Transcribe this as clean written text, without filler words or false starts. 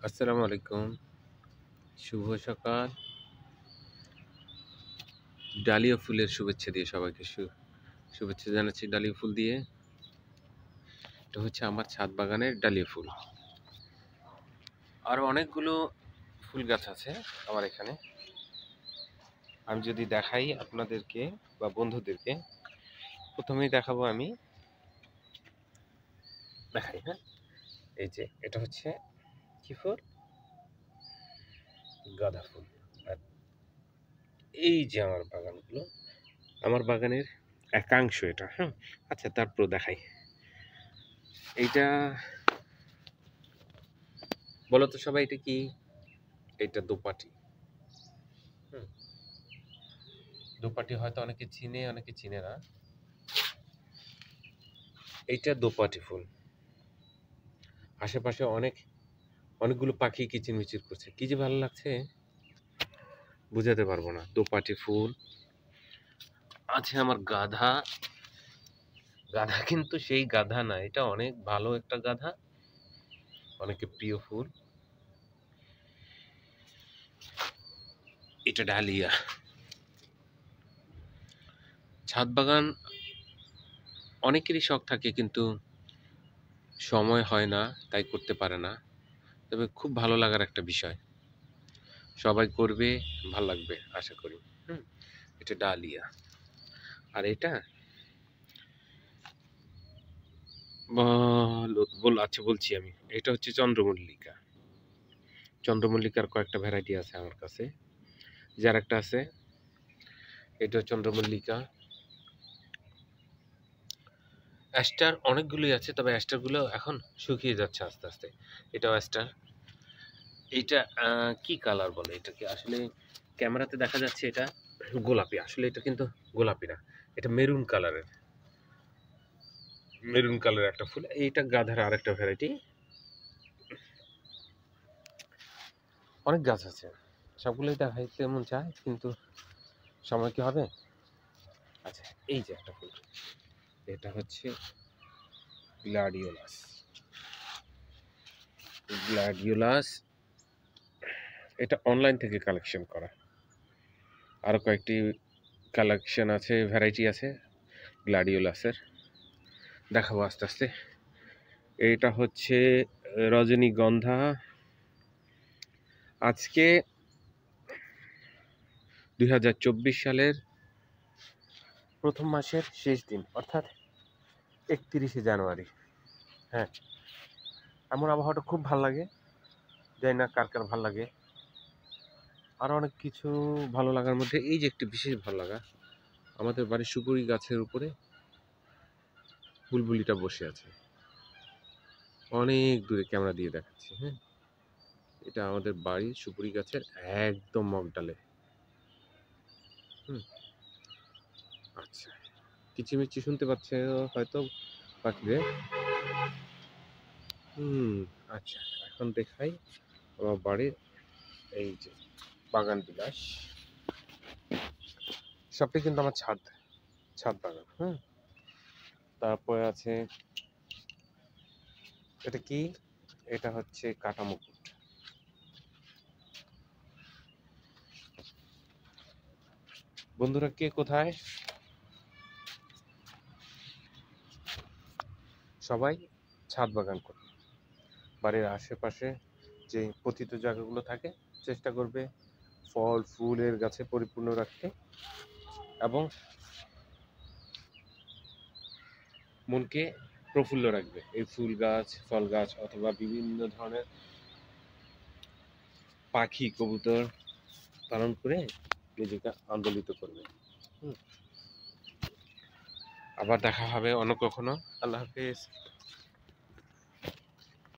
আসসালামু আলাইকুম। শুভ সকাল। ডালিয়া ফুলের শুভেচ্ছা দিয়ে সবাইকে শুভেচ্ছা জানাচ্ছি ডালিয়া ফুল দিয়ে। এটা হচ্ছে আমার ছাদ বাগানের ডালিয়া ফুল। আরো অনেকগুলো ফুল গাছ আছে আমার এখানে। আমি যদি দেখাই আপনাদেরকে বা বন্ধুদেরকে, প্রথমেই দেখাবো আমি। দেখাই, হ্যাঁ? এই যে এটা হচ্ছে কি ফুল? গাঁদা ফুল। আর এই যে আমার বাগানগুলো, আমার বাগানের একাংশ এটা, হ্যাঁ? আচ্ছা, তারপর দেখাই। এইটা বলো তো সবাই, এটা কি? এটা দোপাটি। হুম, দোপাটি হয়তো অনেকে চিনে, অনেকে চিনে না। এইটা দোপাটি ফুল। আশেপাশে অনেকগুলো পাখি কিচিরমিচির করছে, কি যে ভালো লাগছে বুঝাতে পারবো না। দোপাটি ফুল আছে আমার। গাধা, গাধা কিন্তু সেই গাধা না, এটা অনেক ভালো একটা গাধা, অনেকে প্রিয় ফুল। এটা ডালিয়া। ছাদ বাগান অনেকেরই শখ থাকে, কিন্তু সময় হয় না, তাই করতে পারে না। তবে খুব ভালো লাগার একটা বিষয়, সবাই করবে, ভাল লাগবে আশা করি। হুম, এটা ডালিয়া। আর এটা আচ্ছা, বলছি আমি। এটা হচ্ছে চন্দ্রমল্লিকা। চন্দ্রমল্লিকার কয়েকটা ভ্যারাইটি আছে আমার কাছে। যার একটা আছে, এটা চন্দ্রমল্লিকা। অ্যাস্টার অনেকগুলোই আছে, তবে অ্যাস্টারগুলো এখন শুকিয়ে যাচ্ছে আস্তে আস্তে। এটাও অ্যাস্টার। এইটা কি কালার বলে এটাকে? আসলে ক্যামেরাতে দেখা যাচ্ছে এটা গোলাপি, আসলে এটা কিন্তু গোলাপি না, এটা মেরুন কালারের। মেরুন কালারের একটা ফুল। এইটা গাধার আরেকটা ভ্যারাইটি। অনেক গাছ আছে, সবগুলোই দেখাইতে মন চায়, কিন্তু সময় কি হবে? আচ্ছা, এই যে একটা ফুল, এটা হচ্ছে গ্লাডিওলাস। গ্লাডিওলাস এটা অনলাইন থেকে কালেকশন করা। আরও কয়েকটি কালেকশন আছে, ভ্যারাইটি আছে গ্লাডিওলাসের, দেখাবো আস্তে আস্তে। এটা হচ্ছে রজনীগন্ধা। আজকে 2024 সালের প্রথম মাসের শেষ দিন, অর্থাৎ 31শে জানুয়ারি। হ্যাঁ, এমন আবহাওয়াটা খুব ভালো লাগে। জানি না কার কার ভালো লাগে। আরও অনেক কিছু ভালো লাগার মধ্যে এই যে একটি বিশেষ ভালো লাগা, আমাদের বাড়ির সুপুরি গাছের উপরে বুলবুলিটা বসে আছে। অনেক দূরে ক্যামেরা দিয়ে দেখাচ্ছি, হ্যাঁ? এটা আমাদের বাড়ির সুপুরি গাছের একদম মগডালে। হুম, আচ্ছা, কিচিমিচি শুনতে পাচ্ছে হয়তো পাখিদের। হুম, আচ্ছা, এখন দেখাই আমার বাড়ির এই যে বাগান বিলাস। সবটাই কিন্তু আমার ছাদ ছাদ বাগান। হুম, তারপরে আছে, এটা কি? এটা হচ্ছে কাটা মুকুট। বন্ধুরা, কে কোথায়? সবাই ছাদ বাগান করে বাড়ির আশেপাশে যে পতিত জায়গাগুলো থাকে, চেষ্টা করবে ফল ফুলের গাছে পরিপূর্ণ রাখতে, এবং মনকে প্রফুল্ল রাখবে। এই ফুল গাছ, ফল গাছ, অথবা বিভিন্ন ধরনের পাখি কবুতর পালন করে নিজেকে আন্দোলিত করবে। হুম, আবার দেখা হবে অন্য কখনো। আল্লাহ হাফেজ।